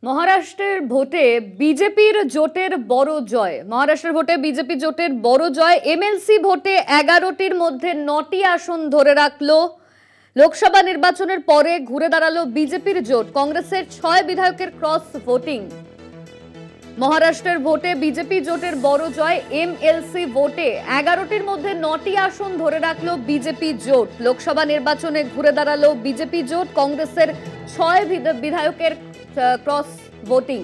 মহারাষ্ট্রের ভোটে বিজেপির জোটের বড় জয়। মহারাষ্ট্রের ভোটে বিজেপি জোটের বড় জয়। এমএলসি ভোটে 11টির মধ্যে 9টি আসন ধরে রাখলো। লোকসভা নির্বাচনের পরে ঘুরে দাঁড়ালো বিজেপির জোট। কংগ্রেসের 6 বিধায়কের ক্রস ভোটিং। মহারাষ্ট্রের ভোটে বিজেপি জোটের বড় জয়। এমএলসি ভোটে 11টির মধ্যে 9টি আসন ধরে রাখলো বিজেপি জোট। লোকসভা নির্বাচনে ঘুরে দাঁড়ালো বিজেপি জোট। কংগ্রেসের 6 বিধায়কের ক্রস ভোটিং।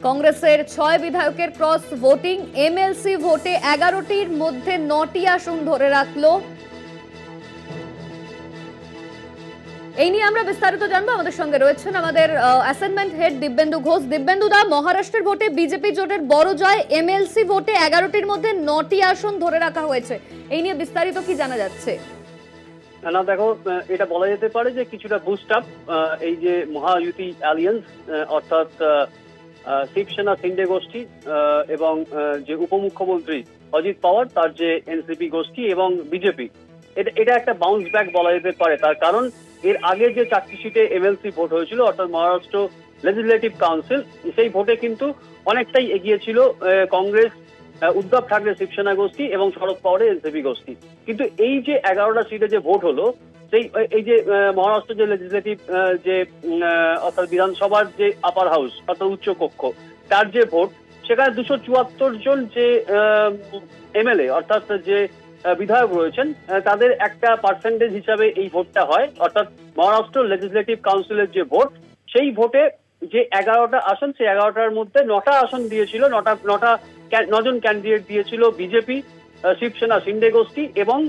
কংগ্রেসের 6 বিধায়কের ক্রস ভোটিং। এমএলসি ভোটে 11টির মধ্যে 9টি আসন ধরে রাখলো। এই নিয়ে আমরা বিস্তারিত জানবো। আমাদের সঙ্গে রয়েছেন আমাদের অ্যাসাইনমেন্ট হেড দিব্যেন্দু ঘোষ। দিব্যেন্দু দা, মহারাষ্ট্রের ভোটে বিজেপি জোটের বড় জয়। এমএলসি ভোটে 11টির মধ্যে 9টি আসন ধরে রাখা হয়েছে। এই নিয়ে বিস্তারিত কি জানা যাচ্ছে? না দেখো, এটা বলা যেতে পারে যে কিছুটা বুস্ট আপ এই যে মহায়ুতি অ্যালিয়েন্স, অর্থাৎ শিবসেনা শিন্ডে গোষ্ঠী এবং যে উপমুখ্যমন্ত্রী অজিত পাওয়ার, তার যে এনসিপি গোষ্ঠী এবং বিজেপি, এটা একটা বাউন্স ব্যাক বলা যেতে পারে। তার কারণ এর আগে যে 4টি সিটে এমএলসি ভোট হয়েছিল, অর্থাৎ মহারাষ্ট্র লেজিসলেটিভ কাউন্সিল, সেই ভোটে কিন্তু অনেকটাই এগিয়ে ছিল কংগ্রেস, উদ্ধব ঠাকরে শিবসেনা গোষ্ঠী এবং শরদ পাওয়ারের এনসিপি গোষ্ঠী। কিন্তু এই যে 11টা সিটে যে ভোট হলো, এই যে মহারাষ্ট্র যে লেজিসলেটিভ যে অর্থাৎ বিধানসভার যে আপার হাউস অর্থাৎ উচ্চ কক্ষ, তার যে ভোট, সেখানে 274 জন যে এমএলএ অর্থাৎ যে বিধায়ক রয়েছেন, তাদের একটা পার্সেন্টেজ হিসাবে এই ভোটটা হয়। অর্থাৎ মহারাষ্ট্র লেজিসলেটিভ কাউন্সিলের যে ভোট, সেই ভোটে যে 11টা আসন, সেই 11টার মধ্যে 9টা আসন দিয়েছিল, 9জন ক্যান্ডিডেট দিয়েছিল বিজেপি, শিবসেনা শিন্ডে গোষ্ঠী এবং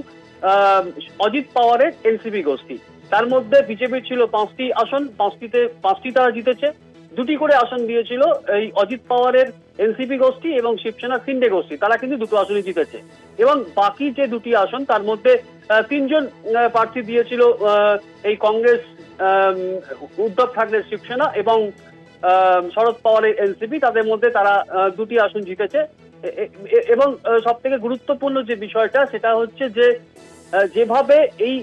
অজিত পাওয়ারের এনসিপি গোষ্ঠী। তার মধ্যে বিজেপির ছিল 5টি আসন, 5টি তারা জিতেছে। 2টি করে আসন দিয়েছিল এই অজিত পাওয়ারের এনসিপি গোষ্ঠী এবং শিবসেনা শিন্ডে গোষ্ঠী, তারা কিন্তু 2টো আসনই জিতেছে। এবং বাকি যে 2টি আসন, তার মধ্যে 3জন প্রার্থী দিয়েছিল এই কংগ্রেস, উদ্ধব ঠাকরে শিবসেনা এবং শরদ পাওয়ারের এনসিপি, তাদের মধ্যে তারা 2টি আসন জিতেছে। এবং সব থেকে গুরুত্বপূর্ণ যে বিষয়টা, সেটা হচ্ছে যে যেভাবে এই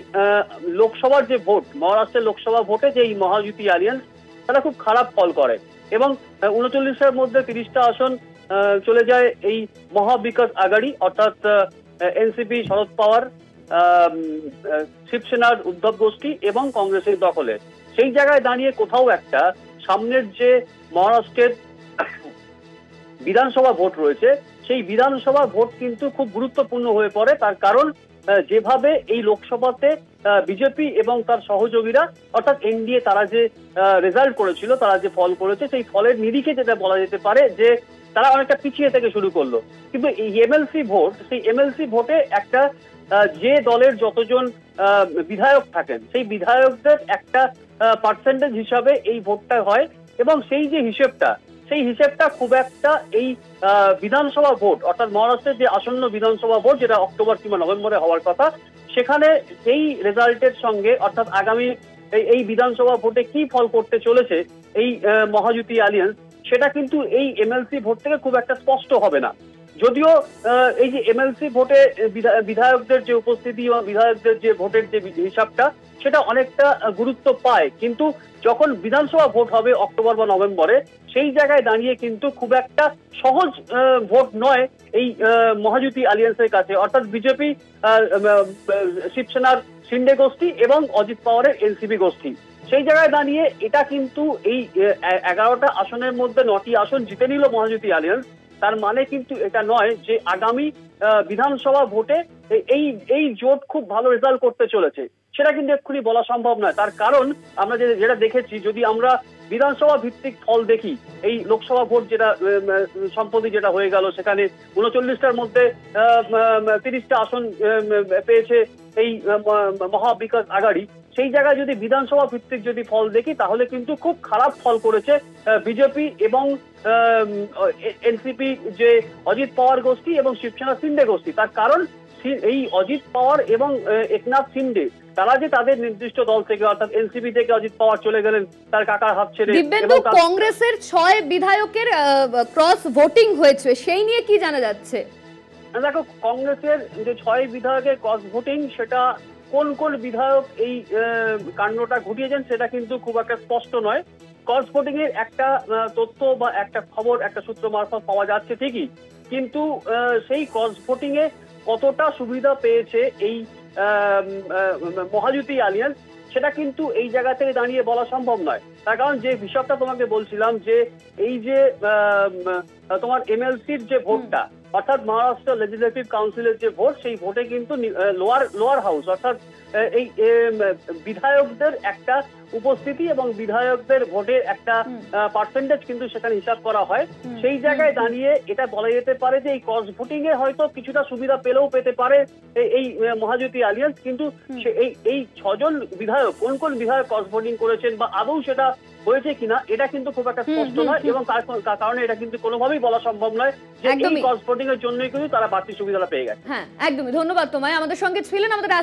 লোকসভার যে ভোট, মহারাষ্ট্রের লোকসভা ভোটে যে এই মহাযুতি অ্যালিয়েন্স, তারা খুব খারাপ ফল করে এবং 39-এর মধ্যে 30টা আসন চলে যায় এই মহাবিকাশ আগাড়ি, অর্থাৎ এনসিপি শরদ পাওয়ার, শিবসেনার উদ্ধব গোষ্ঠী এবং কংগ্রেসের দখলে। সেই জায়গায় দাঁড়িয়ে কোথাও একটা সামনের যে মহারাষ্ট্রের বিধানসভা ভোট রয়েছে, সেই বিধানসভা ভোট কিন্তু খুব গুরুত্বপূর্ণ হয়ে পড়ে। তার কারণ যেভাবে এই লোকসভাতে বিজেপি এবং তার সহযোগীরা অর্থাৎ এনডিএ, তারা যে রেজাল্ট করেছিল, তারা যে ফল করেছে, সেই ফলের নিরিখে যেটা বলা যেতে পারে যে তারা অনেকটা পিছিয়ে থেকে শুরু করলো। কিন্তু এই এমএলসি ভোট, সেই এমএলসি ভোটে একটা যে দলের যতজন বিধায়ক থাকেন, সেই বিধায়কদের একটা পার্সেন্টেজ হিসাবে এই ভোটটা হয় এবং সেই যে হিসেবটা, সেই হিসেবটা খুব একটা এই বিধানসভা ভোট অর্থাৎ মহারাষ্ট্রের যে আসন্ন বিধানসভা ভোট, যেটা অক্টোবর কিংবা নভেম্বরে হওয়ার কথা, সেখানে এই রেজাল্টের সঙ্গে অর্থাৎ আগামী এই বিধানসভা ভোটে কি ফল করতে চলেছে এই মহাযুতি অ্যালিয়েন্স, সেটা কিন্তু এই এমএলসি ভোট থেকে খুব একটা স্পষ্ট হবে না। যদিও এই যে এমএলসি ভোটে বিধায়কদের যে উপস্থিতি এবং বিধায়কদের যে ভোটের যে হিসাবটা, সেটা অনেকটা গুরুত্ব পায়, কিন্তু যখন বিধানসভা ভোট হবে অক্টোবর বা নভেম্বরে, সেই জায়গায় দাঁড়িয়ে কিন্তু খুব একটা সহজ ভোট নয় এই মহাযুতি অ্যালিয়েন্সের কাছে, অর্থাৎ বিজেপি, শিবসেনার শিন্ডে গোষ্ঠী এবং অজিত পাওয়ারের এনসিপি গোষ্ঠী। সেই জায়গায় দাঁড়িয়ে এটা কিন্তু এই 11টা আসনের মধ্যে 9টি আসন জিতে নিল মহাযুতি অ্যালিয়েন্স। তার মানে কিন্তু এটা নয় যে আগামী বিধানসভা ভোটে এই জোট খুব ভালো রেজাল্ট করতে চলেছে, সেটা কিন্তু এক্ষুনি বলা সম্ভব নয়। তার কারণ আমরা যেটা দেখেছি, যদি আমরা বিধানসভা ভিত্তিক ফল দেখি, এই লোকসভা ভোট যেটা সম্প্রতি যেটা হয়ে গেল, সেখানে 39টার মধ্যে 30টা আসন পেয়েছে এই মহাবিকাশ আগাড়ি। সেই জায়গায় যদি বিধানসভা ভিত্তিক যদি ফল দেখি, তাহলে কিন্তু খুব খারাপ ফল করেছে বিজেপি এবং এনসিপি যে অজিত পাওয়ার গোষ্ঠী এবং শিবসেনা শিন্ডে গোষ্ঠী। তার কারণ এই অজিত পাওয়ার এবং একনাথ শিন্ডে, তারা যে তাদের নির্দিষ্ট দল থেকে অর্থাৎ এনসিপি থেকে অজিত পাওয়ার চলে গেলেন তার কাকার হাত ছেড়ে। দিব্যেন্দু, কংগ্রেসের 6 বিধায়কের ক্রস ভোটিং হয়েছে, সেই নিয়ে কি জানা যাচ্ছে? দেখো, কংগ্রেসের যে 6 বিধায়কের ক্রস ভোটিং, সেটা কোন কোন বিধায়ক এই কাণ্ডটা ঘটিয়েছেন সেটা কিন্তু খুব একটা স্পষ্ট নয়। ক্রস ভোটিং এর একটা তথ্য বা একটা খবর একটা সূত্র মারফত পাওয়া যাচ্ছে ঠিকই, কিন্তু সেই ক্রস ভোটিং এ কতটা সুবিধা পেয়েছে এই মহাজুতি আলিয়ান্স সেটা কিন্তু এই জায়গা থেকে দাঁড়িয়ে বলা সম্ভব নয়। তার কারণ যে বিষয়টা তোমাকে বলছিলাম যে এই যে তোমার এমএলসির যে ভোটটা, অর্থাৎ মহারাষ্ট্র লেজিসলেটিভ কাউন্সিলের যে ভোট, সেই ভোটে কিন্তু লোয়ার হাউস অর্থাৎ এই বিধায়কদের একটা উপস্থিতি এবং বিধায়কদের ভোটের একটা পার্সেন্টেজ কিন্তু সেখানে হিসাব করা হয়। সেই জায়গায় দাঁড়িয়ে এটা বলা যেতে পারে যে এই ক্রস ভোটিং এ হয়তো কিছুটা সুবিধা পেলেও পেতে পারে এই মহাজুতি আলিয়ান্স, কিন্তু এই 6 জন বিধায়ক কোন কোন বিধায়ক ক্রস ভোটিং করেছেন বা আদৌ সেটা হয়েছে কিনা এটা কিন্তু খুব একটা স্পষ্ট নয়, এবং তার কারণে এটা কিন্তু কোনোভাবেই বলা সম্ভব নয় যে এই ক্রস ভোটিং এর জন্যই কিন্তু তারা বাড়তি সুবিধাটা পেয়ে গেছে। হ্যাঁ, একদমই। ধন্যবাদ তোমায়। আমাদের সঙ্গে ছিলেন আমাদের